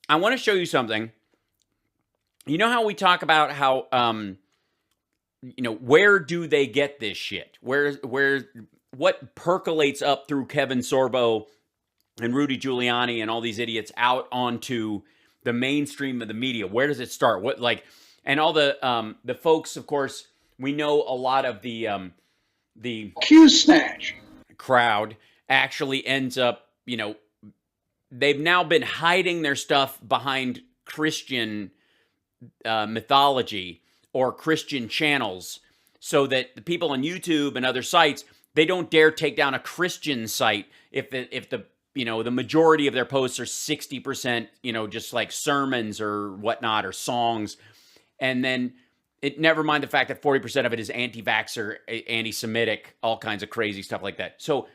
I want to show you something. You know how we talk about how where do they get this shit? What percolates up through Kevin Sorbo and Rudy Giuliani and all these idiots out onto the mainstream of the media? Where does it start? And all the folks, of course, we know a lot of the Coup Snatch crowd actually ends up, they've now been hiding their stuff behind Christian mythology or Christian channels, so that the people on YouTube and other sites, they don't dare take down a Christian site if the majority of their posts are 60%, just like sermons or whatnot or songs, and then never mind the fact that 40% of it is anti-vaxxer, anti-Semitic, all kinds of crazy stuff like that. So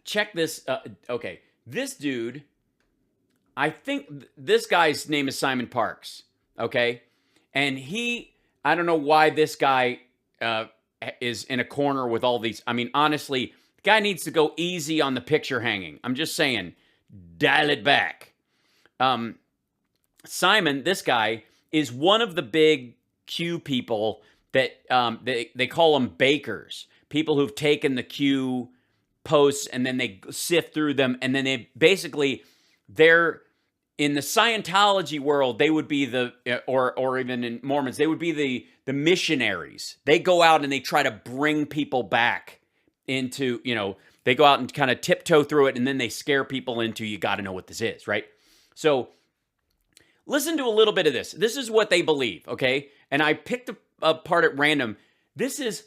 check this. Okay, this dude, I think this guy's name is Simon Parks. Okay, and I don't know why this guy is in a corner with all these. I mean, honestly, the guy needs to go easy on the picture hanging. I'm just saying, dial it back. Simon, this guy, is one of the big Q people that they call them bakers. People who've taken the Q posts and then they sift through them, and then they're in the Scientology world, they would be or even in Mormons, they would be the missionaries. They go out and they try to bring people back into, they go out and kind of tiptoe through it, and then they scare people into, you got to know what this is, right? So listen to a little bit of this. This is what they believe, okay? And I picked a part at random.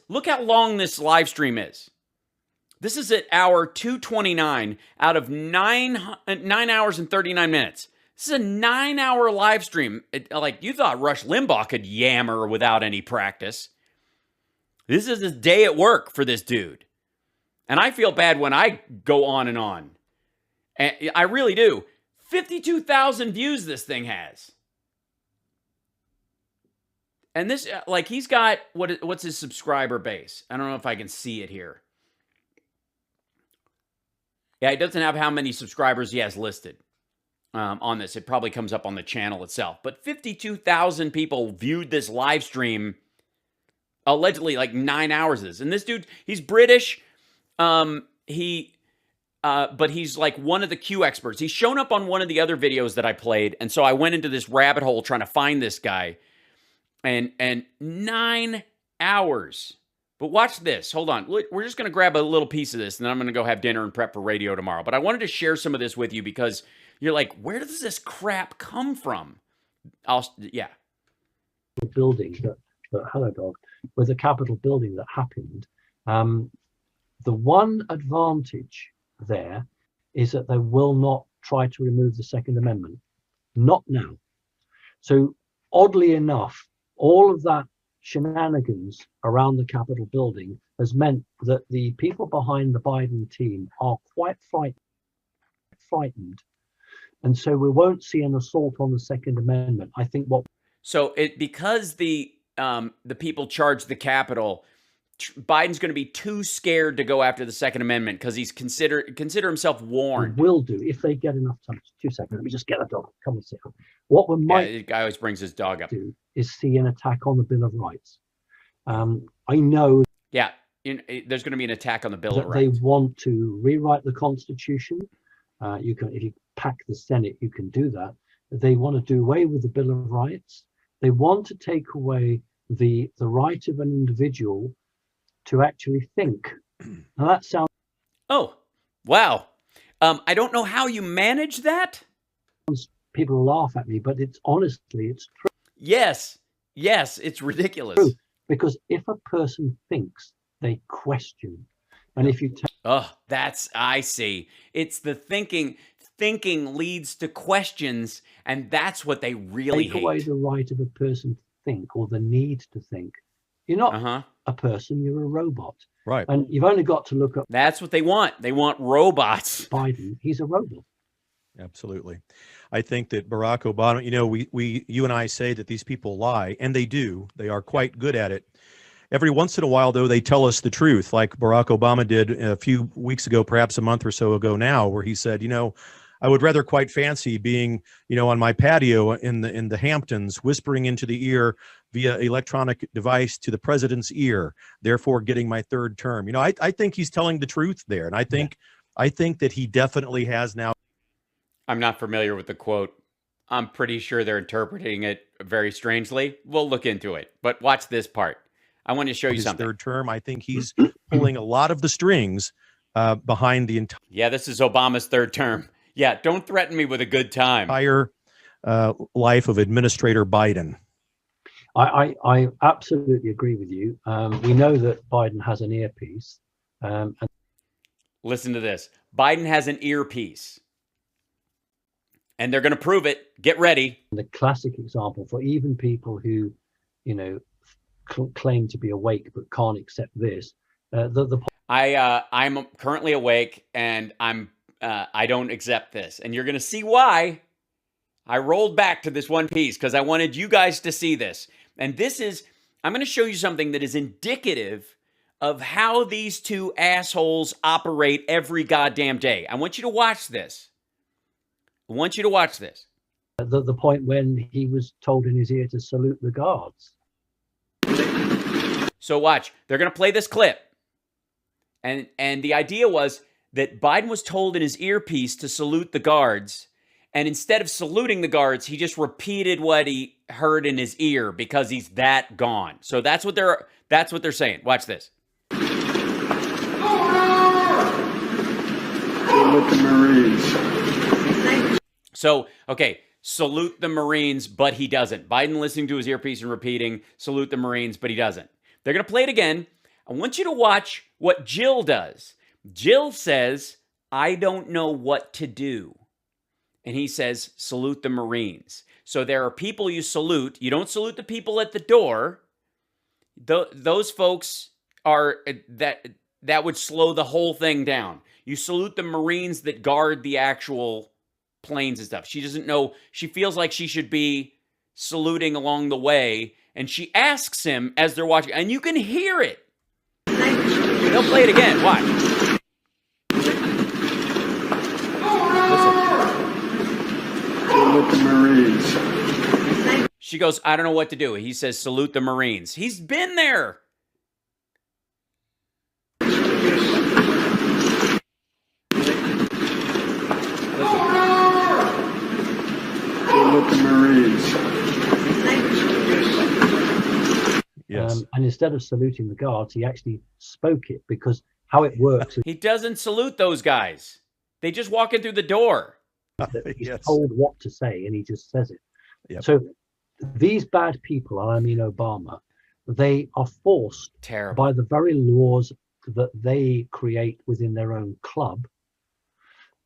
Look how long this live stream is. This is at hour 229 out of 9 hours and 39 minutes. This is a 9-hour live stream. You thought Rush Limbaugh could yammer without any practice. This is a day at work for this dude. And I feel bad when I go on and on. And I really do. 52,000 views this thing has. And this, he's got, what's his subscriber base? I don't know if I can see it here. Yeah, it doesn't have how many subscribers he has listed on this. It probably comes up on the channel itself. But 52,000 people viewed this live stream, allegedly 9 hours of this. And this dude, he's British. But he's one of the Q experts. He's shown up on one of the other videos that I played. And so I went into this rabbit hole trying to find this guy. And 9 hours. But watch this. Hold on. We're just going to grab a little piece of this, and then I'm going to go have dinner and prep for radio tomorrow. But I wanted to share some of this with you because you're like, where does this crap come from? Building hello dog, with a Capitol building that happened. The one advantage there is that they will not try to remove the Second Amendment. Not now. So oddly enough, all of that shenanigans around the Capitol building has meant that the people behind the Biden team are quite frightened. And so we won't see an assault on the Second Amendment. I think because the people charged the Capitol, Biden's going to be too scared to go after the Second Amendment because he's consider himself warned. Will do if they get enough time. 2 seconds. Let me just get the dog. Come and sit. What we might the guy always brings his dog up. Do is see an attack on the Bill of Rights. I know. Yeah, there's going to be an attack on the Bill of Rights. They want to rewrite the Constitution. You can, if you pack the Senate, you can do that. They want to do away with the Bill of Rights. They want to take away the right of an individual to actually think. Now that sounds. Oh, wow. I don't know how you manage that. People laugh at me, but it's true. Yes, it's ridiculous. True. Because if a person thinks, they question. And if you I see. It's the thinking. Thinking leads to questions, and that's what they really hate. Take away the right of a person to think, or the need to think. You're not a person, you're a robot. Right. And you've only got to look up. That's what they want. They want robots. Biden, he's a robot. Absolutely. I think that Barack Obama, you and I say that these people lie, and they do. They are quite good at it. Every once in a while, though, they tell us the truth, like Barack Obama did a few weeks ago, perhaps a month or so ago now, where he said, I would rather quite fancy being, on my patio in the Hamptons, whispering into the ear via electronic device to the president's ear, therefore getting my third term. I think he's telling the truth there. And I think that he definitely has now. I'm not familiar with the quote. I'm pretty sure they're interpreting it very strangely. We'll look into it. But watch this part. I want to show you his something. Third term. I think he's pulling a lot of the strings behind the Yeah, this is Obama's third term. Yeah, don't threaten me with a good time. entire life of Administrator Biden. I absolutely agree with you. We know that Biden has an earpiece. And listen to this. Biden has an earpiece. And they're going to prove it. Get ready. the classic example for even people who, claim to be awake but can't accept this. I'm currently awake and I don't accept this. And you're going to see why. I rolled back to this one piece because I wanted you guys to see this. And I'm going to show you something that is indicative of how these two assholes operate every goddamn day. I want you to watch this. The point when he was told in his ear to salute the guards. So watch. They're going to play this clip. And the idea was that Biden was told in his earpiece to salute the guards. And instead of saluting the guards, he just repeated what he heard in his ear because he's that gone. So that's what they're saying. Watch this. Salute the Marines. So, okay, salute the Marines, but he doesn't. Biden listening to his earpiece and repeating, salute the Marines, but he doesn't. They're going to play it again. I want you to watch what Jill does. Jill says, I don't know what to do. And he says, salute the Marines. So there are people you salute. You don't salute the people at the door. Those folks are, that would slow the whole thing down. You salute the Marines that guard the actual planes and stuff. She doesn't know. She feels like she should be saluting along the way. And she asks him as they're watching. And you can hear it. They'll play it again. Watch. Salute the Marines. She goes, I don't know what to do. He says, salute the Marines. He's been there. Salute the Marines. Yes. And instead of saluting the guards, he actually spoke it because how it works is He doesn't salute those guys. They just walk in through the door. that he's Yes. told what to say and he just says it. Yep. So these bad people, and I mean Obama, they are forced Terrible. by the very laws that they create within their own club.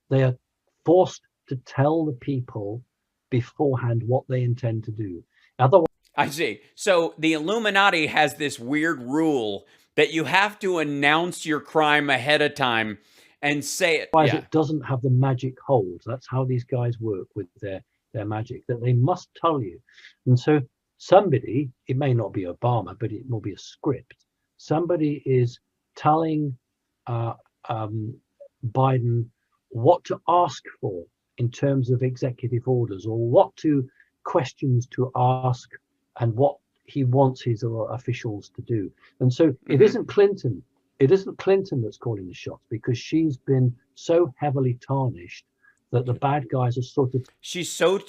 They are forced to tell the people beforehand what they intend to do. Otherwise, I see. So the Illuminati has this weird rule that you have to announce your crime ahead of time and say it. Yeah. it doesn't have the magic hold. That's how these guys work with their magic, that they must tell you. And so somebody, it may not be Obama, but it will be a script. Somebody is telling Biden what to ask for in terms of executive orders, or what questions to ask, and what he wants his officials to do. And so it isn't Clinton. It isn't Clinton that's calling the shots, because she's been so heavily tarnished that the bad guys are sort of She's so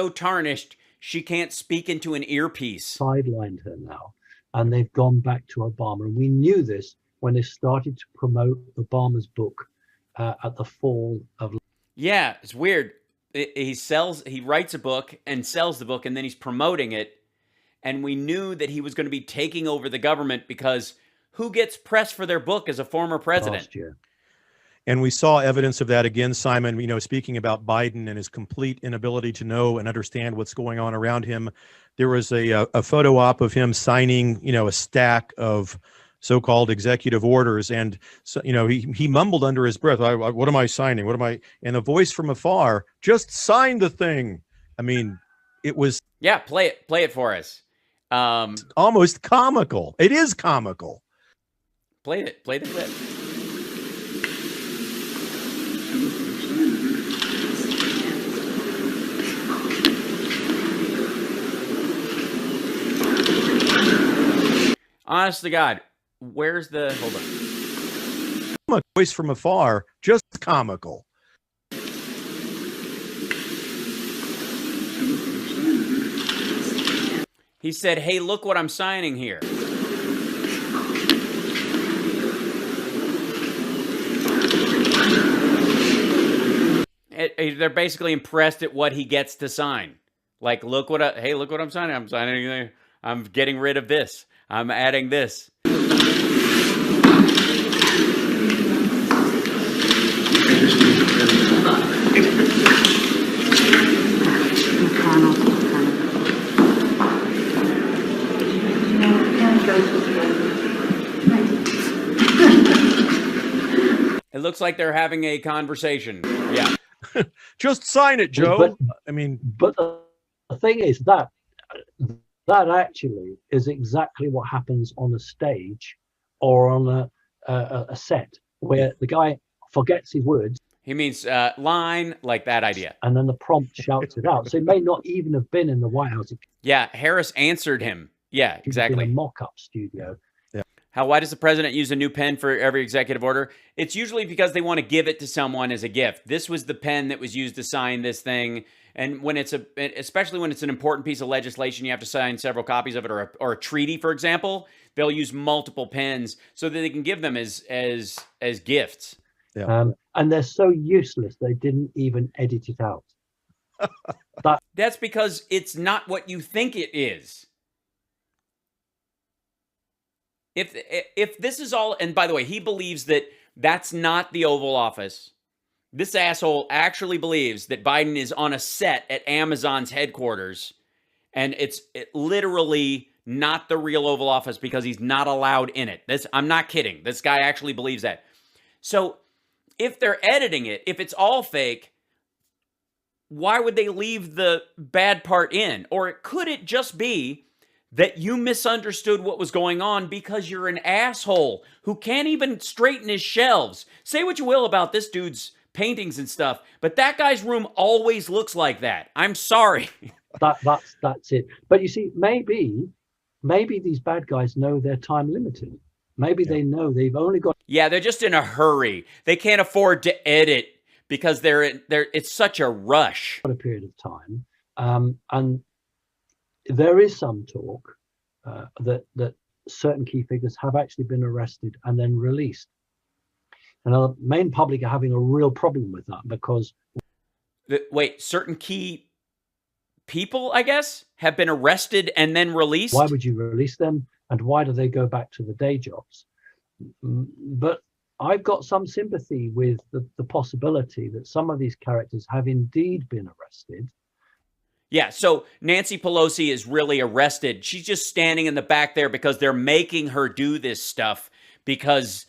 tarnished she can't speak into an earpiece. sidelined her now, and they've gone back to Obama. And we knew this when they started to promote Obama's book at the fall of. Yeah, it's weird. He writes a book and sells the book, and then he's promoting it. And we knew that he was going to be taking over the government, because who gets pressed for their book as a former president? Last year. And we saw evidence of that again, Simon, speaking about Biden and his complete inability to know and understand what's going on around him. There was a photo op of him signing, a stack of so-called executive orders. And, so, he mumbled under his breath, what am I signing? What am I? And a voice from afar, just sign the thing. I mean, it was. Yeah, play it for us. Almost comical. It is comical. Play the clip. Honest to God, where's the, hold on. A voice from afar, just comical. He said, hey, look what I'm signing here. They're basically impressed at what he gets to sign. Like, look what I'm signing. I'm signing, I'm getting rid of this. I'm adding this. It looks like they're having a conversation. Yeah. Just sign it, Joe. But the thing is that actually is exactly what happens on a stage or on a set where the guy forgets his words. He means line, like that idea. And then the prompt shouts it out. So he may not even have been in the White House. Yeah, Harris answered him. Yeah, exactly. In a mock-up studio. Why does the president use a new pen for every executive order? It's usually because they want to give it to someone as a gift. This was the pen that was used to sign this thing. And when especially when it's an important piece of legislation, you have to sign several copies of it, or a treaty, for example, they'll use multiple pens so that they can give them as gifts. Yeah. And they're so useless, they didn't even edit it out. That's because it's not what you think it is. If this is all, and by the way, he believes that that's not the Oval Office. This asshole actually believes that Biden is on a set at Amazon's headquarters, and it's literally not the real Oval Office because he's not allowed in it. I'm not kidding. This guy actually believes that. So if they're editing it, if it's all fake, why would they leave the bad part in? Or could it just be that you misunderstood what was going on because you're an asshole who can't even straighten his shelves? Say what you will about this dude's paintings and stuff, but that guy's room always looks like that. I'm sorry. That's it. But you see, maybe these bad guys know they're time limited. Maybe they know they've only got. Yeah, they're just in a hurry. They can't afford to edit because it's such a rush. A period of time, and there is some talk that certain key figures have actually been arrested and then released. And the main public are having a real problem with that because... Wait, certain key people, I guess, have been arrested and then released? Why would you release them? And why do they go back to the day jobs? But I've got some sympathy with the possibility that some of these characters have indeed been arrested. Yeah, so Nancy Pelosi is really arrested. She's just standing in the back there because they're making her do this stuff because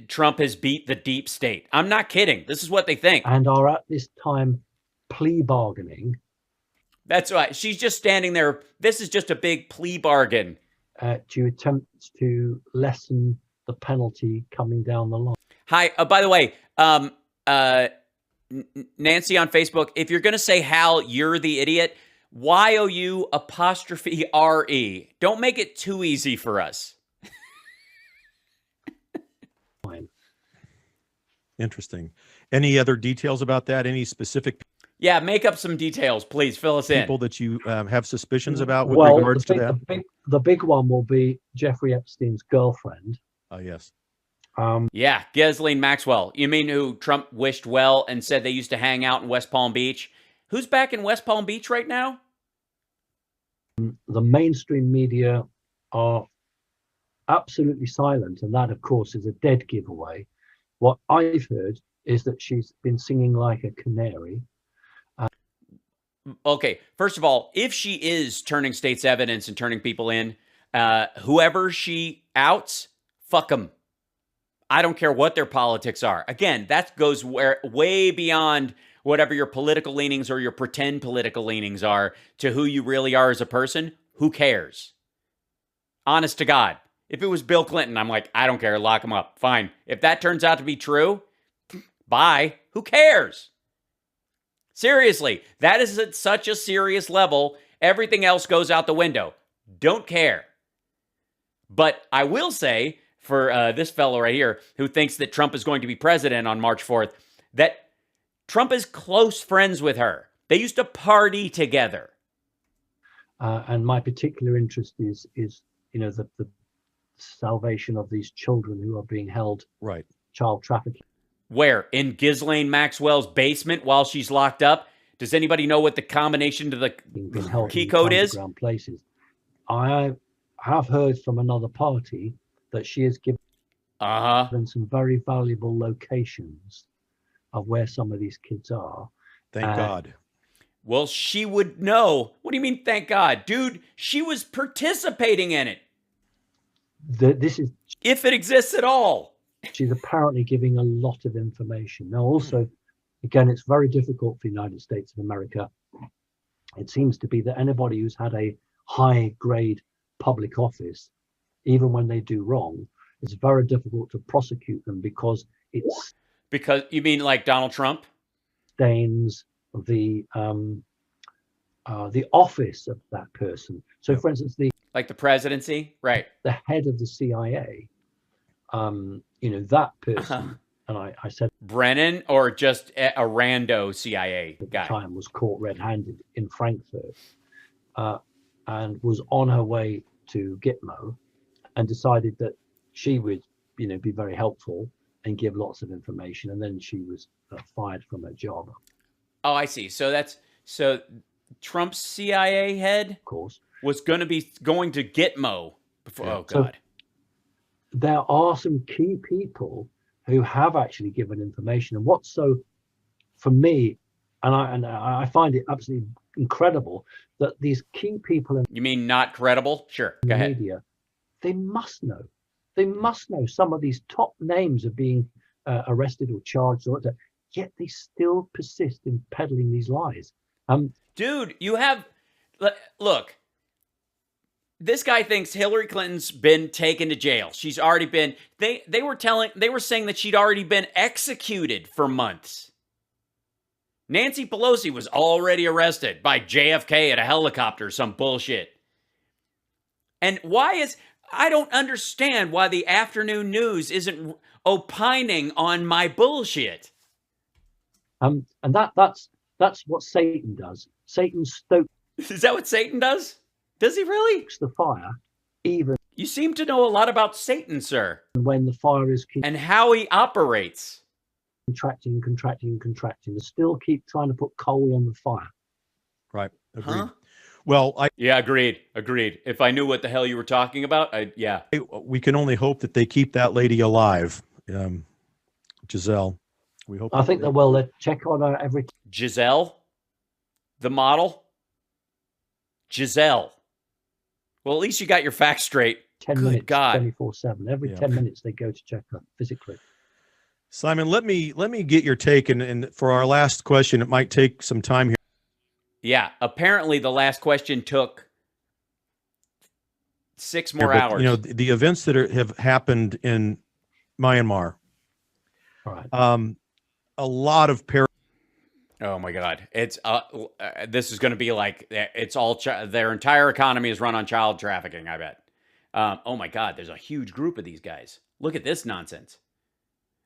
Trump has beat the deep state. I'm not kidding. This is what they think. And are at this time plea bargaining. That's right. She's just standing there. This is just a big plea bargain. To attempt to lessen the penalty coming down the line. Hi, by the way, Nancy on Facebook, if you're going to say Hal, you're the idiot, YOU''RE. Don't make it too easy for us. Interesting. Any other details about that? Any specific Yeah, make up some details, please. Fill us in. people that you have suspicions about with regards to that? The big one will be Jeffrey Epstein's girlfriend. Oh, yes. Yeah, Ghislaine Maxwell. You mean who Trump wished well and said they used to hang out in West Palm Beach? Who's back in West Palm Beach right now? The mainstream media are absolutely silent, and that, of course, is a dead giveaway. What I've heard is that she's been singing like a canary. Okay, first of all, if she is turning state's evidence and turning people in, whoever she outs, fuck them. I don't care what their politics are. Again, that goes way beyond whatever your political leanings or your pretend political leanings are to who you really are as a person. Who cares? Honest to God. If it was Bill Clinton, I'm like, I don't care. Lock him up. Fine. If that turns out to be true, bye. Who cares? Seriously, that is at such a serious level. Everything else goes out the window. Don't care. But I will say, for this fellow right here, who thinks that Trump is going to be president on March 4th, that Trump is close friends with her. They used to party together. And my particular interest is the salvation of these children who are being held, Right. child trafficking. Where? In Ghislaine Maxwell's basement while she's locked up? Does anybody know what the combination to the Being held key in code is? underground places. I have heard from another party that she has given some very valuable locations of where some of these kids are. Thank God. Well, she would know. What do you mean, thank God? Dude, she was participating in it. This is, if it exists at all. she's apparently giving a lot of information. Now, also, again, it's very difficult for the United States of America. It seems to be that anybody who's had a high grade public office, even when they do wrong, it's very difficult to prosecute them because it's Because you mean like Donald Trump? stains the office of that person. So, for instance, Like the presidency? Right. the head of the CIA, that person, and I said Brennan or just a rando CIA at guy? the time, was caught red-handed in Frankfurt, and was on her way to Gitmo, and decided that she would, be very helpful and give lots of information, and then she was fired from her job, Oh, I see. So Trump's CIA head of course. was going to Gitmo before. Yeah. Oh God. There are some key people who have actually given information, and what's so, for me, and I find it absolutely incredible that these key people in You mean not credible? Sure. Go the ahead. media, they must know. They must know some of these top names are being arrested or charged, or yet they still persist in peddling these lies. Dude, look. This guy thinks Hillary Clinton's been taken to jail. She's already been. They were saying that she'd already been executed for months. Nancy Pelosi was already arrested by JFK at a helicopter, some bullshit. And I don't understand why the afternoon news isn't opining on my bullshit. And that's what Satan does. Satan stokes Is that what Satan does? Does he really? the fire, even You seem to know a lot about Satan, sir, when the fire is and how he operates. contracting. They still keep trying to put coal on the fire. Right. Agreed. Huh? Well, Yeah, agreed. If I knew what the hell you were talking about, we can only hope that they keep that lady alive, Giselle. We hope. I think they will. They check on her every Giselle, the model. Giselle. Well, at least you got your facts straight. 10 Good minutes, God. 24/7. Every 10 minutes they go to check her physically. Simon, let me get your take, and for our last question, it might take some time here. Yeah, apparently the last question took 6 more but, hours. The events that have happened in Myanmar, All right. a lot of Oh my God! It's this is going to be like it's all their entire economy is run on child trafficking. I bet. Oh my God! There's a huge group of these guys. Look at this nonsense.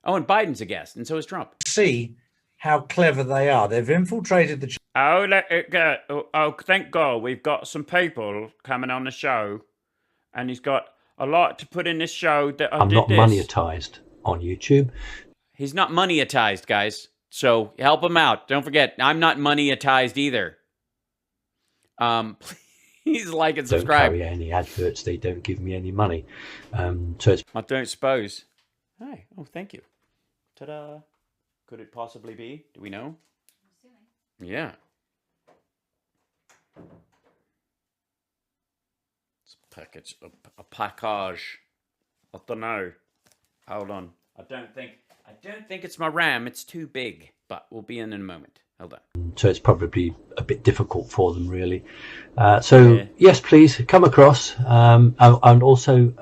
Oh, and Biden's a guest, and so is Trump. See how clever they are. They've infiltrated the Oh, let it go. Oh, thank God we've got some people coming on the show, and he's got a lot to put in this show. That I'm not monetized on YouTube. He's not monetized, guys. So help him out. Don't forget, I'm not monetized either. Please like and subscribe. Don't carry any adverts. They don't give me any money. So it's I don't suppose. Hi. Oh, thank you. Ta-da. Could it possibly be? Do we know? Yeah. It's a package. A package. I don't know. Hold on. I don't think it's my RAM. It's too big. But we'll be in a moment. Hold on. so it's probably a bit difficult for them, really. Yes, please come across. And also,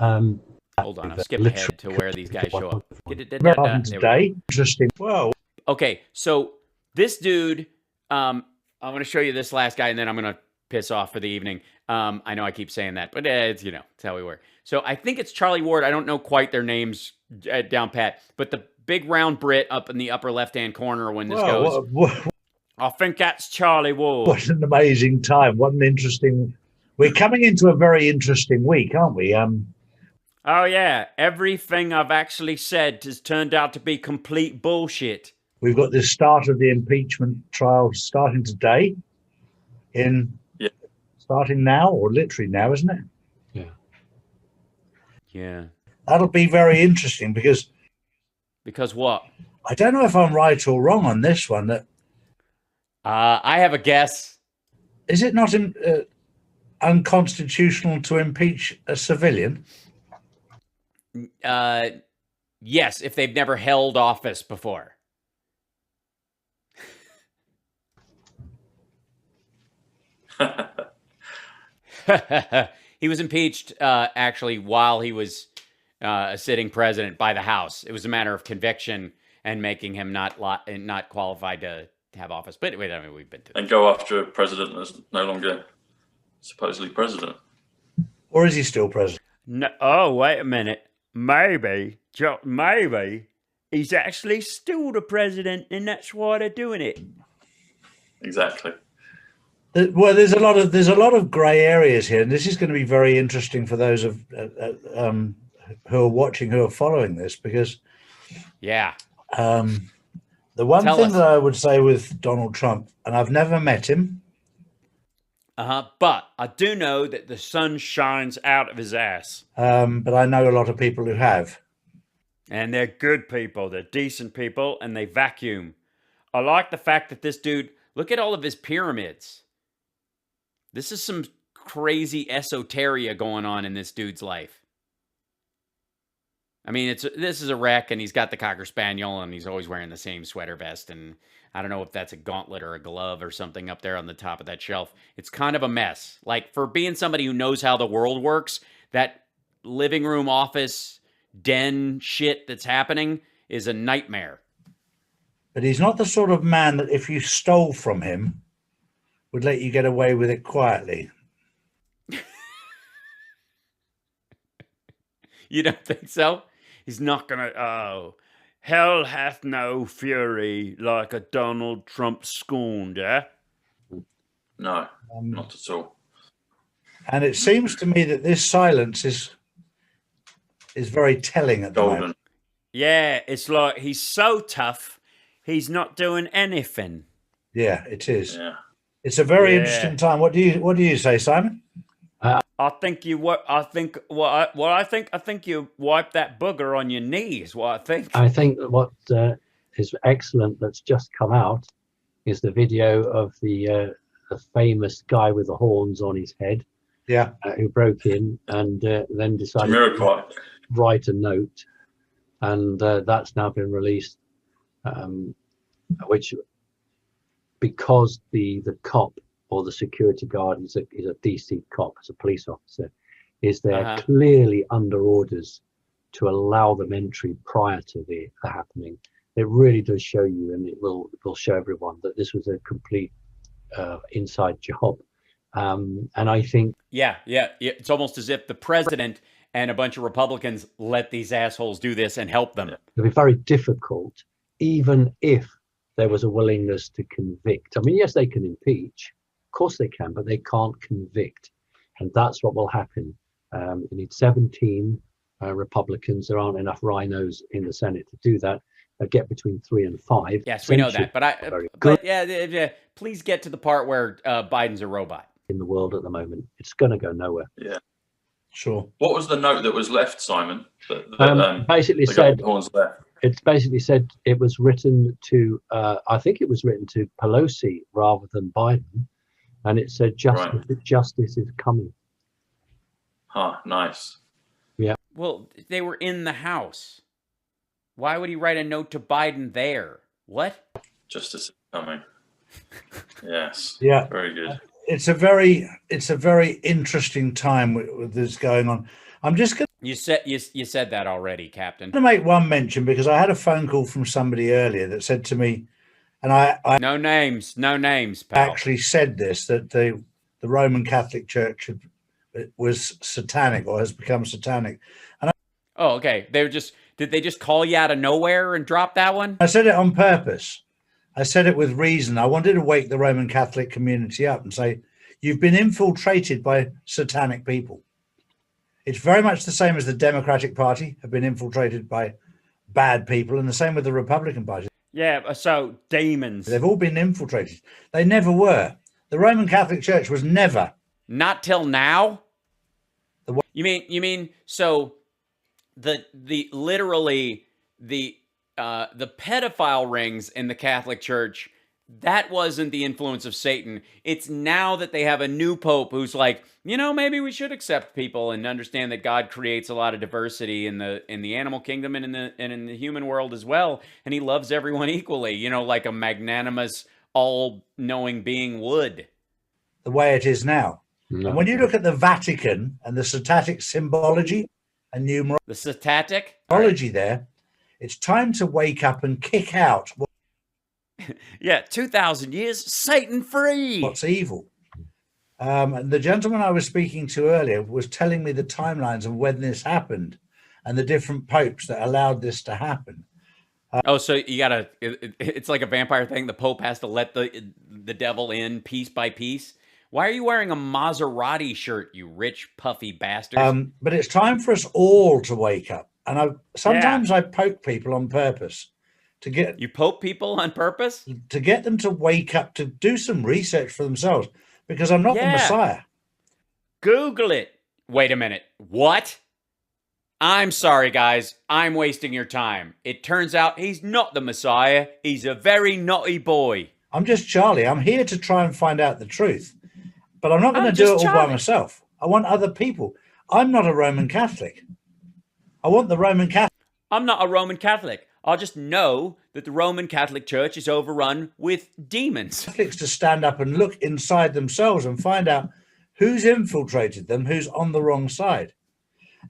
Hold on. I'll skip ahead to where these guys show up. There we go. today. Interesting. Well, Okay, so this dude, I'm going to show you this last guy, and then I'm going to piss off for the evening. I know I keep saying that, but it's, you know, it's how we work. So I think it's Charlie Ward. I don't know quite their names down pat, but the big round Brit up in the upper left-hand corner when this goes. I think that's Charlie Ward. What an amazing time. What an interesting... We're coming into a very interesting week, aren't we? Oh, yeah. Everything I've actually said has turned out to be complete bullshit. We've got this start of the impeachment trial starting today. Starting now, or literally now, isn't it? Yeah. Yeah. That'll be very interesting because... Because what? I don't know if I'm right or wrong on this one. That I have a guess. is it not unconstitutional to impeach a civilian? Yes, if they've never held office before. He was impeached actually while he was a sitting president by the House. It was a matter of conviction and making him not qualified to have office. But wait, I mean, we've been through. And go after a president that's no longer supposedly president. Or is he still president? No, oh, wait a minute. Maybe he's actually still the president, and that's why they're doing it. Exactly. Well, there's a lot of grey areas here, and this is going to be very interesting for those of who are watching, who are following this, because Yeah. the one Tell thing us. that I would say with Donald Trump, and I've never met him, But I do know that the sun shines out of his ass. but I know a lot of people who have. And they're good people. They're decent people, and they vacuum. I like the fact that this dude, look at all of his pyramids. This is some crazy esoteria going on in this dude's life. I mean, this is a wreck, and he's got the Cocker Spaniel, and he's always wearing the same sweater vest, and I don't know if that's a gauntlet or a glove or something up there on the top of that shelf. It's kind of a mess. Like, for being somebody who knows how the world works, that living room, office, den shit that's happening is a nightmare. But he's not the sort of man that if you stole from him would let you get away with it quietly. You don't think so? He's not gonna, oh, hell hath no fury like a Donald Trump scorned, eh? No, not at all. And it seems to me that this silence is very telling at the Golden. moment. Yeah, it's like he's so tough, he's not doing anything. Yeah, it is. Yeah. It's a very Yeah. interesting time. What do you say, Simon? I think you wipe that booger on your knees. What I think. I think that what is excellent that's just come out is the video of the famous guy with the horns on his head Yeah. who broke in and then decided to Jamiroquai. write a note, and that's now been released, which, because the cop or the security guard is a DC cop, as a police officer, is there clearly under orders to allow them entry prior to the happening. It really does show you, and it will show everyone, that this was a complete inside job. And I think Yeah. It's almost as if the president and a bunch of Republicans let these assholes do this and help them. it'll be very difficult, even if there was a willingness to convict. I mean, yes, they can impeach, of course they can, but they can't convict, and that's what will happen. You need 17 Republicans. There aren't enough rhinos in the Senate to do that. They'll get between 3 and 5. Yes, we know that. Very But yeah, please get to the part where Biden's a robot. in the world at the moment. It's going to go nowhere. Yeah. Sure. What was the note that was left, Simon? Basically the guy with said the horns left. it basically said it was written to I think it was written to Pelosi rather than Biden, and it said justice is coming. Huh, nice. Well, they were in the House. Why would he write a note to Biden there? What? Justice is coming. Yes. Yeah. Very good. It's a very interesting time with this going on. I'm just going You said that already, Captain. to make one mention, because I had a phone call from somebody earlier that said to me, and I No names, pal. actually said this, that the the Roman Catholic Church was satanic or has become satanic. And Oh, okay. Did they just call you out of nowhere and drop that one? I said it on purpose. I said it with reason. I wanted to wake the Roman Catholic community up and say, you've been infiltrated by satanic people. It's very much the same as the Democratic Party have been infiltrated by bad people, and the same with the Republican Party. Yeah, so demons. They've all been infiltrated. They never were. The Roman Catholic Church was never. Not till now? You mean so the literally the pedophile rings in the Catholic Church, that wasn't the influence of Satan. It's now that they have a new pope who's like, maybe we should accept people and understand that God creates a lot of diversity in the animal kingdom and in the human world as well, and he loves everyone equally, like a magnanimous, all-knowing being would. The way it is now. No. And when you look at the Vatican and the satanic symbology and numerology The satanic? there, it's time to wake up and kick out Yeah, 2,000 years, Satan free. what's evil. And the gentleman I was speaking to earlier was telling me the timelines of when this happened and the different popes that allowed this to happen. Oh, so you gotta, it's like a vampire thing. The Pope has to let the devil in piece by piece. Why are you wearing a Maserati shirt, you rich, puffy bastard? But it's time for us all to wake up. And sometimes I poke people on purpose to get You poke people on purpose? them to wake up, to do some research for themselves, because I'm not the Messiah. Google it. Wait a minute. What? I'm sorry, guys. I'm wasting your time. It turns out he's not the Messiah. He's a very naughty boy. I'm just Charlie. I'm here to try and find out the truth. But I'm not going to do it all by myself. I want other people. I'm not a Roman Catholic. I want the Roman Catholic. I'm not a Roman Catholic. I just know that the Roman Catholic Church is overrun with demons. Catholics to stand up and look inside themselves and find out who's infiltrated them, who's on the wrong side.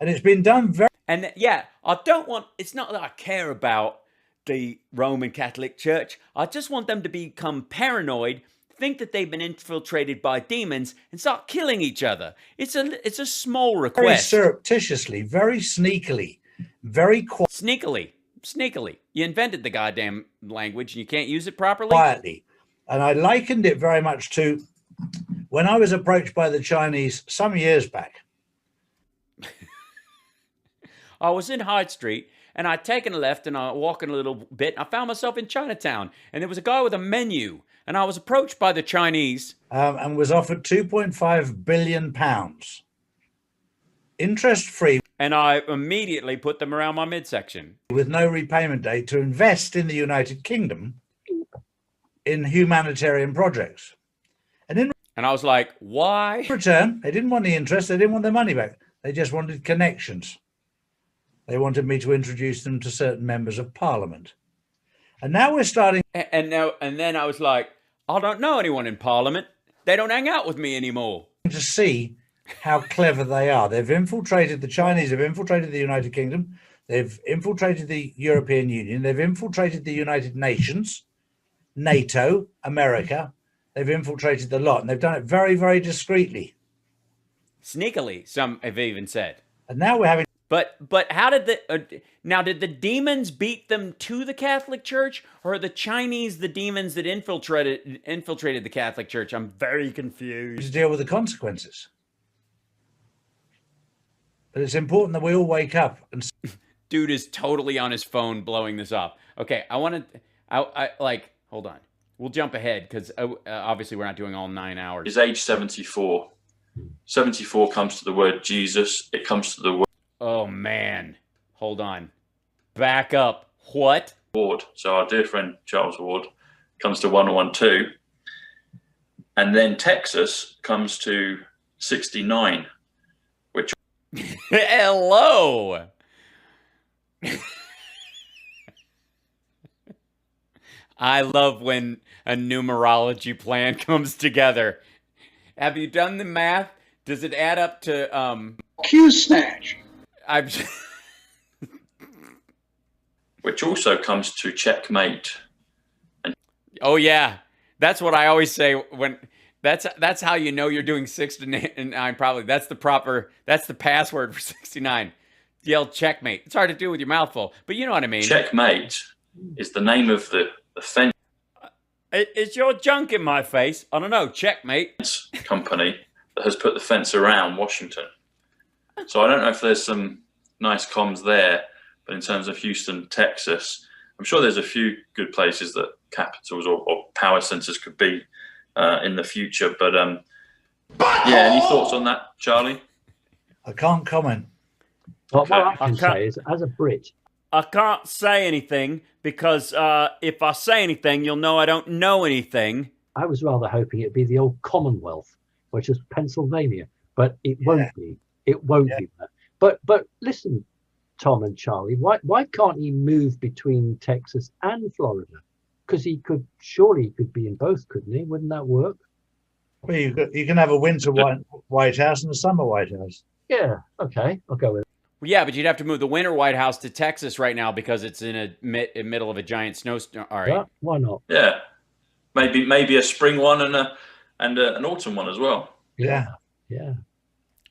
And it's been done very... And it's not that I care about the Roman Catholic Church. I just want them to become paranoid, think that they've been infiltrated by demons, and start killing each other. It's a small very request. surreptitiously, very sneakily, very Sneakily. You invented the goddamn language and you can't use it properly? quietly. And I likened it very much to when I was approached by the Chinese some years back. I was in Hyde Street and I'd taken a left and I was walking a little bit. I found myself in Chinatown and there was a guy with a menu and I was approached by the Chinese. And was offered £2.5 billion, interest-free, And I immediately put them around my midsection. with no repayment date, to invest in the United Kingdom in humanitarian projects. And in And I was like, why? return, they didn't want the interest, they didn't want their money back. They just wanted connections. They wanted me to introduce them to certain members of Parliament. And now we're starting And then I was like, I don't know anyone in Parliament. They don't hang out with me anymore. to see how clever they are. The Chinese have infiltrated the United Kingdom. They've infiltrated the European Union. They've infiltrated the United Nations, NATO, America. They've infiltrated the lot, and they've done it very, very discreetly. Sneakily, some have even said. And now we're having... But how did did the demons beat them to the Catholic Church, or are the Chinese the demons that infiltrated the Catholic Church? I'm very confused. to deal with the consequences. But it's important that we all wake up and... Dude is totally on his phone blowing this up. Okay, hold on. We'll jump ahead because obviously we're not doing all 9 hours. Is age 74. 74 comes to the word Jesus. It comes to the word Oh, man. Hold on. Back up. What? Ward. So our dear friend Charles Ward comes to 112. And then Texas comes to 69, which... Hello. I love when a numerology plan comes together. Have you done the math? Does it add up to Coup Snatch. which also comes to checkmate. Oh yeah. That's what I always say when That's how you know you're doing 69. Probably that's the password for 69. Yell checkmate. It's hard to do with your mouth full, but you know what I mean. Checkmate is the name of the fence Is your junk in my face? I don't know. Checkmate. company that has put the fence around Washington. So I don't know if there's some nice comms there, but in terms of Houston, Texas, I'm sure there's a few good places that capitals or power centers could be in the future. But yeah, any thoughts on that, Charlie? I can't comment. What I I can can't- say is, as a Brit, I can't say anything because if I say anything, you'll know I don't know anything. I was rather hoping it'd be the old Commonwealth, which is Pennsylvania, but it won't be. It won't be that. But listen, Tom and Charlie, why can't he move between Texas and Florida? Because he could be in both, couldn't he? Wouldn't that work? Well, you can have a winter White House and a summer White House. Yeah, okay, I'll go with it. Well, yeah, but you'd have to move the winter White House to Texas right now because it's in a middle of a giant snowstorm. All right. Yeah, why not? Yeah, maybe a spring one and an autumn one as well. Yeah. Yeah.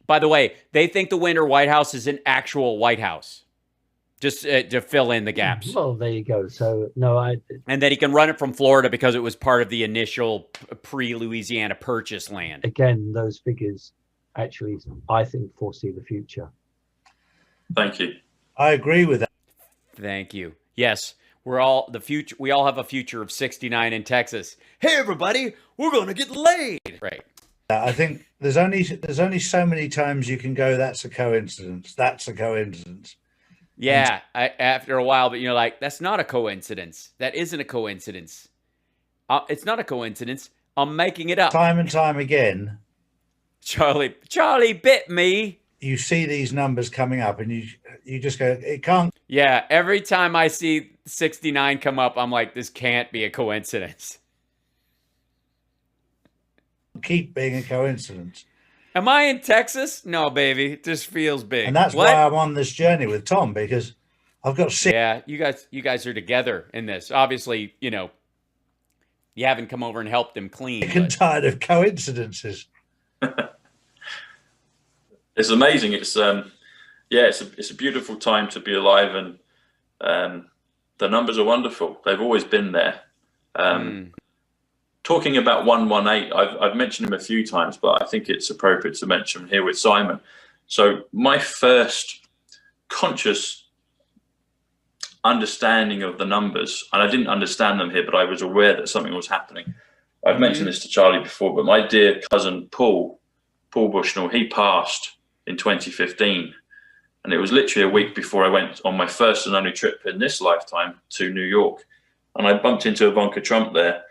By the way, they think the winter White House is an actual White House, just to fill in the gaps. Well, there you go. So no, And that he can run it from Florida because it was part of the initial pre-Louisiana purchase land. again, those figures actually, I think, foresee the future. Thank you. I agree with that. Thank you. Yes, we're all the future. We all have a future of 69 in Texas. Hey, everybody, we're gonna get laid. Right. I think there's only so many times you can go, that's a coincidence. That's a coincidence. Yeah. After a while, but you're like, that's not a coincidence. That isn't a coincidence. It's not a coincidence. I'm making it up. Time and time again, Charlie bit me. you see these numbers coming up and you just go, it can't Yeah, every time I see 69 come up, I'm like, this can't be a coincidence. keep being a coincidence. Am I in Texas? No, baby. It just feels big. And that's What? why I'm on this journey with Tom, because I've got sick Yeah, you guys are together in this. Obviously, you haven't come over and helped him clean. and but- tired of coincidences. It's amazing. It's it's a beautiful time to be alive, and the numbers are wonderful. They've always been there. Talking about 118, I've mentioned him a few times, but I think it's appropriate to mention him here with Simon. So my first conscious understanding of the numbers, and I didn't understand them here, but I was aware that something was happening. I've mentioned this to Charlie before, but my dear cousin Paul Bushnell, he passed in 2015. And it was literally a week before I went on my first and only trip in this lifetime to New York. And I bumped into Ivanka Trump there.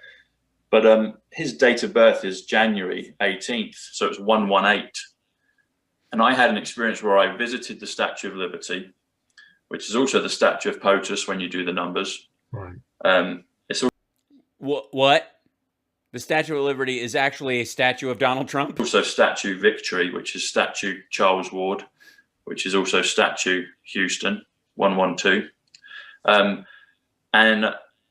But his date of birth is January 18th. So it's 118. And I had an experience where I visited the Statue of Liberty, which is also the Statue of POTUS when you do the numbers. Right. It's What? The Statue of Liberty is actually a statue of Donald Trump? also Statue Victory, which is Statue Charles Ward, which is also Statue Houston, 112. And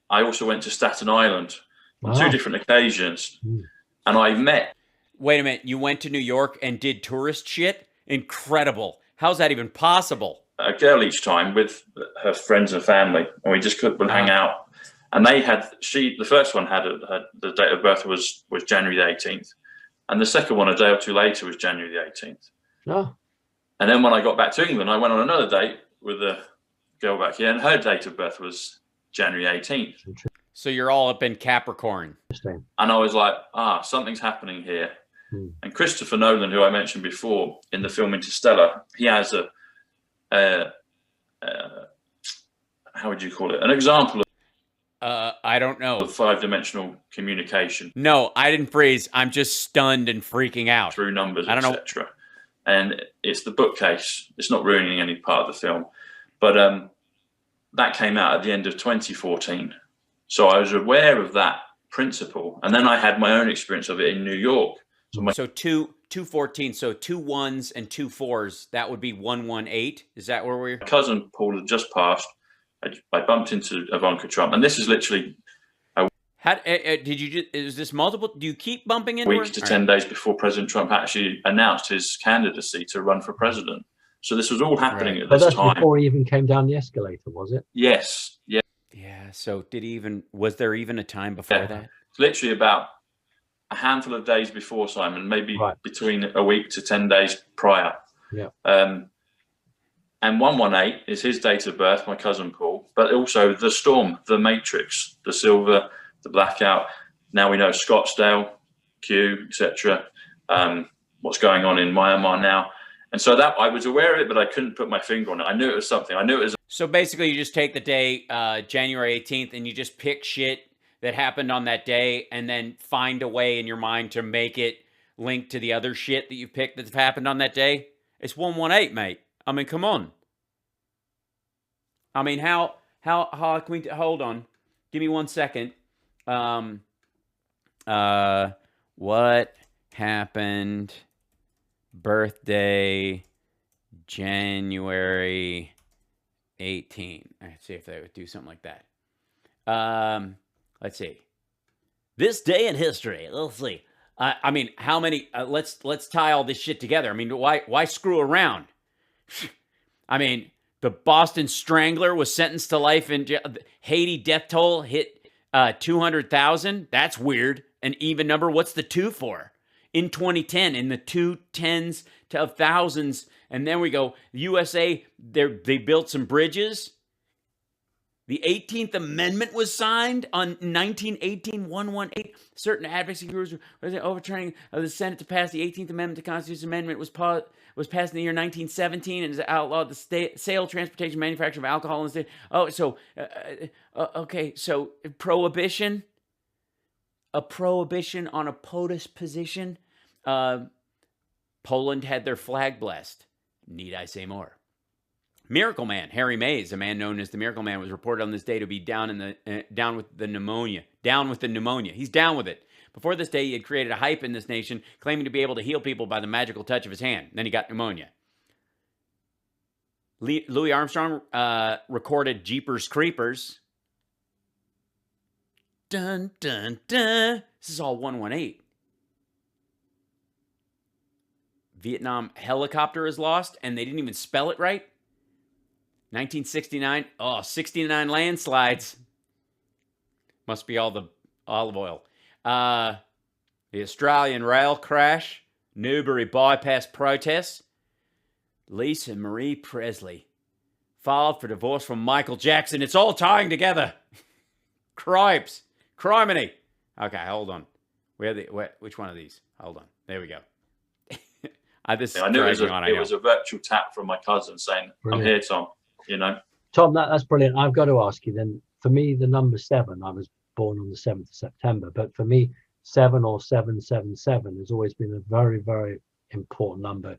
I also went to Staten Island on two different occasions. And I met... Wait a minute. You went to New York and did tourist shit? Incredible. How's that even possible? a girl each time with her friends and family, and we just could hang out. And they had, the first one had the date of birth was January the 18th. And the second one, a day or two later, was January the 18th. Oh. And then when I got back to England, I went on another date with a girl back here, and her date of birth was January 18th. So you're all up in Capricorn. Interesting. And I was like, something's happening here. And Christopher Nolan, who I mentioned before in the film Interstellar, he has how would you call it? An example I don't know. of five-dimensional communication No, I didn't freeze. I'm just stunned and freaking out. through numbers, I don't know. etc. And it's the bookcase. It's not ruining any part of the film, but that came out at the end of 2014. So I was aware of that principle, and then I had my own experience of it in New York. So 214. So 2 1s and 2 4s. That would be 118. Is that where we're? My cousin Paul had just passed. I bumped into Ivanka Trump, and this is literally. How did you just? Is this multiple? Do you keep bumping into Weeks to 10 days before President Trump actually announced his candidacy to run for president. So this was all happening at But this that's time. before he even came down the escalator, was it? Yes. Yeah. Yeah. So was there even a time before that? It's literally about a handful of days before, Simon, maybe between a week to 10 days prior. Yeah. And 118 is his date of birth, my cousin Paul, but also the storm, the matrix, the silver, the blackout. Now we know Scottsdale, Q, etc. What's going on in Myanmar now. And so that I was aware of it, but I couldn't put my finger on it. I knew it was something. I knew it was. So basically, you just take the day, January 18th, and you just pick shit that happened on that day, and then find a way in your mind to make it link to the other shit that you picked that's happened on that day. It's 118, mate. I mean, come on. I mean, how can we hold on? Give me 1 second. What happened? Birthday, January 18. Let's see if they would do something like that. Let's see. This day in history. Let's see. I mean, how many? Let's tie all this shit together. I mean, why screw around? I mean, the Boston Strangler was sentenced to life in jail. Haiti death toll hit 200,000. That's weird. An even number. What's the 2 for? In 2010, in the 2 tens of thousands. And then we go, USA, they built some bridges. The 18th Amendment was signed on 1918, 118. Certain advocacy groups were overturning of the Senate to pass the 18th Amendment to the Constitution Amendment was passed in the year 1917 and has outlawed the sale, transportation, manufacture of alcohol in the state. Oh, so, okay, so prohibition. A prohibition on a POTUS position. Poland had their flag blessed. Need I say more? Miracle Man, Harry Mays, a man known as the Miracle Man, was reported on this day to be down with the pneumonia. Down with the pneumonia. He's down with it. Before this day, he had created a hype in this nation, claiming to be able to heal people by the magical touch of his hand. Then he got pneumonia. Louis Armstrong recorded Jeepers Creepers. Dun, dun, dun. This is all 118. Vietnam helicopter is lost, and they didn't even spell it right. 1969. Oh, 69 landslides. Must be all the olive oil. The Australian rail crash. Newbury bypass protests. Lisa Marie Presley filed for divorce from Michael Jackson. It's all tying together. Cripes. Criminy. Okay, hold on. Which one of these? Hold on. There we go. I knew it was a virtual tap from my cousin saying, brilliant. I'm here, Tom. You know, Tom, that's brilliant. I've got to ask you then, for me, the number 7, I was born on the 7th of September, but for me, 7 or 777 has always been a very, very important number.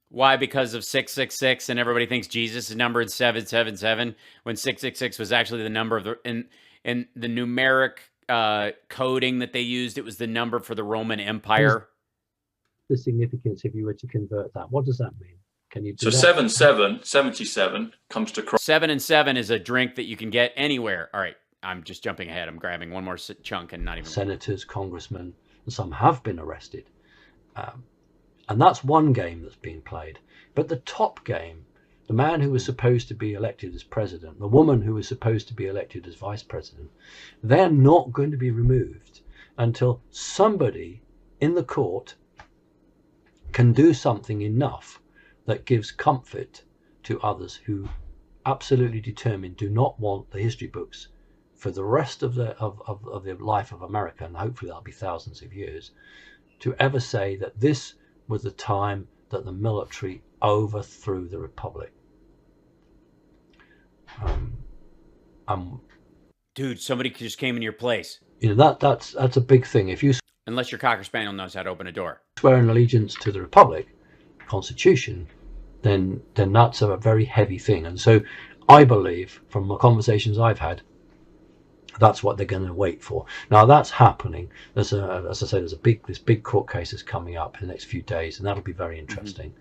Why? Because of 666, and everybody thinks Jesus is numbered 777, when 666 was actually the number of in the numeric coding that they used. It was the number for the Roman Empire. The significance if you were to convert that? What does that mean? Can you do so that? 77 comes to cross. 7 and 7 is a drink that you can get anywhere. All right, I'm just jumping ahead. I'm grabbing one more chunk and not even. Senators, congressmen, and some have been arrested. And that's one game that's being played. But the top game, the man who was supposed to be elected as president, the woman who was supposed to be elected as vice president, they're not going to be removed until somebody in the court can do something enough that gives comfort to others who absolutely determined do not want the history books for the rest of the life of America, and hopefully that'll be thousands of years, to ever say that this was the time that the military overthrew the republic. Dude, somebody just came in your place. You know, that's a big thing. If you Unless your Cocker Spaniel knows how to open a door. Swear an allegiance to the Republic, Constitution, then that's a very heavy thing. And so I believe, from the conversations I've had, That's what they're going to wait for. Now that's happening. As I say, this big court case is coming up in the next few days, and that'll be very interesting.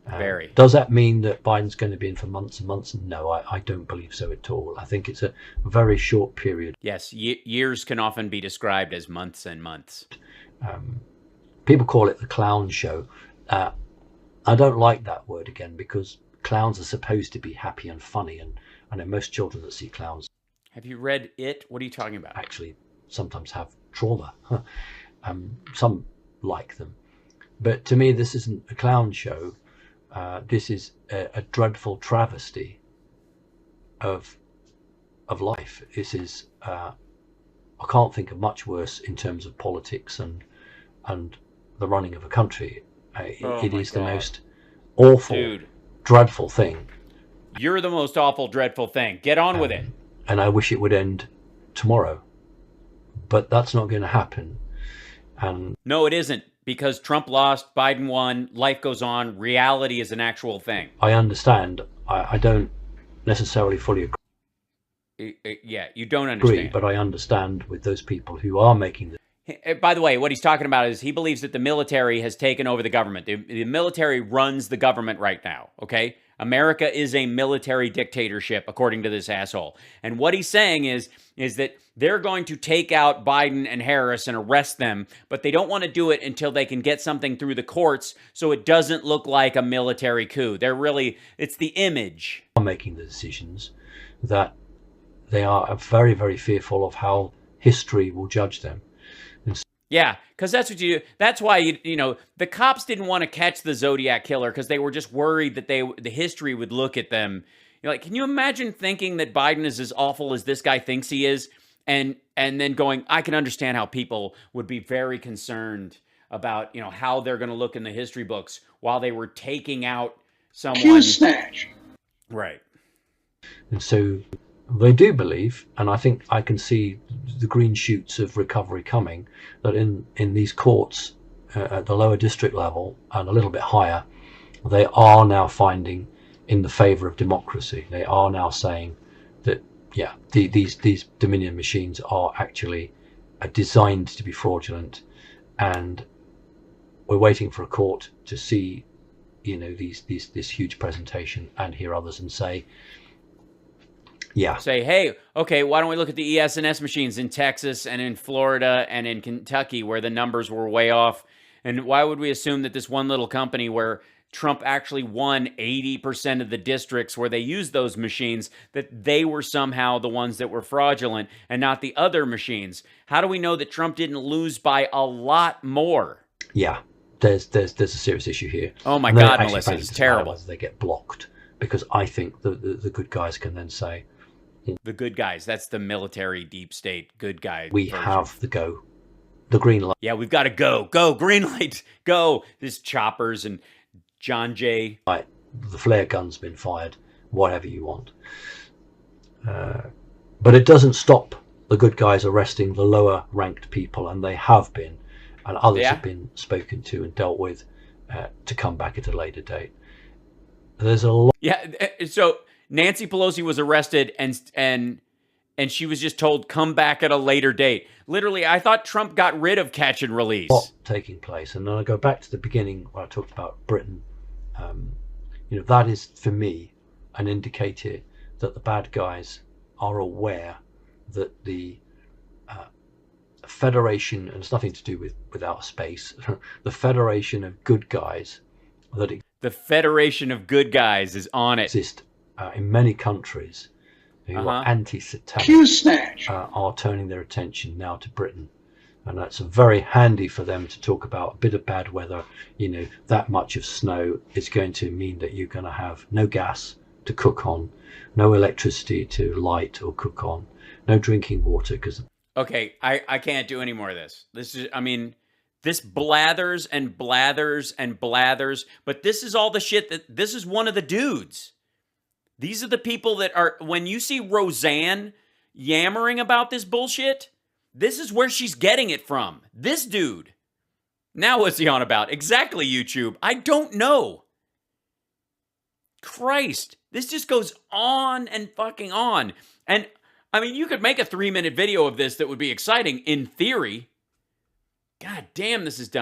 Very. Does that mean that Biden's going to be in for months and months? No, I don't believe so at all. I think it's a very short period. Yes, years can often be described as months and months. People call it the clown show. I don't like that word again, because clowns are supposed to be happy and funny, and I know most children that see clowns Have you read It? What are you talking about? actually sometimes have trauma. Some like them. But to me, this isn't a clown show. This is a dreadful travesty of life. This is, I can't think of much worse in terms of politics and the running of a country. It is the most awful, Dude, dreadful thing. you're the most awful, dreadful thing. Get on with it. And I wish it would end tomorrow. But that's not going to happen. And No, it isn't, because Trump lost, Biden won, life goes on, reality is an actual thing. I understand. I don't necessarily fully Yeah, you don't agree, understand. but I understand with those people who are making the By the way, what he's talking about is he believes that the military has taken over the government. The military runs the government right now, okay? America is a military dictatorship, according to this asshole. And what he's saying is that they're going to take out Biden and Harris and arrest them, but they don't want to do it until they can get something through the courts so it doesn't look like a military coup. It's the image. are making the decisions, that they are very, very fearful of how history will judge them. Yeah, because that's what that's why, the cops didn't want to catch the Zodiac killer because they were just worried that the history would look at them. You're like, can you imagine thinking that Biden is as awful as this guy thinks he is? And then going, I can understand how people would be very concerned about, how they're going to look in the history books while they were taking out someone. Snatch. Right. And so they do believe, and I think I can see the green shoots of recovery coming, that in these courts at the lower district level and a little bit higher, they are now finding in the favor of democracy. They are now saying that, yeah, these Dominion machines are actually designed to be fraudulent, and we're waiting for a court to see, this huge presentation and hear others and say, yeah. Say, hey, okay, why don't we look at the ES&S machines in Texas and in Florida and in Kentucky where the numbers were way off? And why would we assume that this one little company where Trump actually won 80% of the districts where they used those machines, that they were somehow the ones that were fraudulent and not the other machines? How do we know that Trump didn't lose by a lot more? Yeah, there's a serious issue here. Oh my God, Melissa, it's terrible. They get blocked, because I think the good guys can then say, the good guys, that's the military deep state good guy we version. have the green light. Yeah, we've got to go, green light, go. There's choppers and John Jay. The flare gun's been fired, whatever you want. But it doesn't stop the good guys arresting the lower ranked people, and they have been, and others have been spoken to and dealt with to come back at a later date. There's a lot. Yeah, so Nancy Pelosi was arrested and she was just told, come back at a later date. Literally, I thought Trump got rid of catch and release. Taking place. And then I go back to the beginning where I talked about Britain. That is, for me, an indicator that the bad guys are aware that the federation, and it's nothing to do with outer space, the federation of good guys the federation of good guys is on it. Exist in many countries who are anti-satanic, Snatch. are turning their attention now to Britain. And that's very handy for them to talk about a bit of bad weather. That much of snow is going to mean that you're going to have no gas to cook on, no electricity to light or cook on, no drinking water. Okay, I can't do any more of this. This blathers and blathers and blathers, but this is all the shit this is one of the dudes. These are the people that are, when you see Roseanne yammering about this bullshit, this is where she's getting it from. This dude. Now what's he on about? Exactly, YouTube. I don't know. Christ. This just goes on and fucking on. And I mean, you could make a 3-minute video of this that would be exciting in theory. God damn, this is dumb.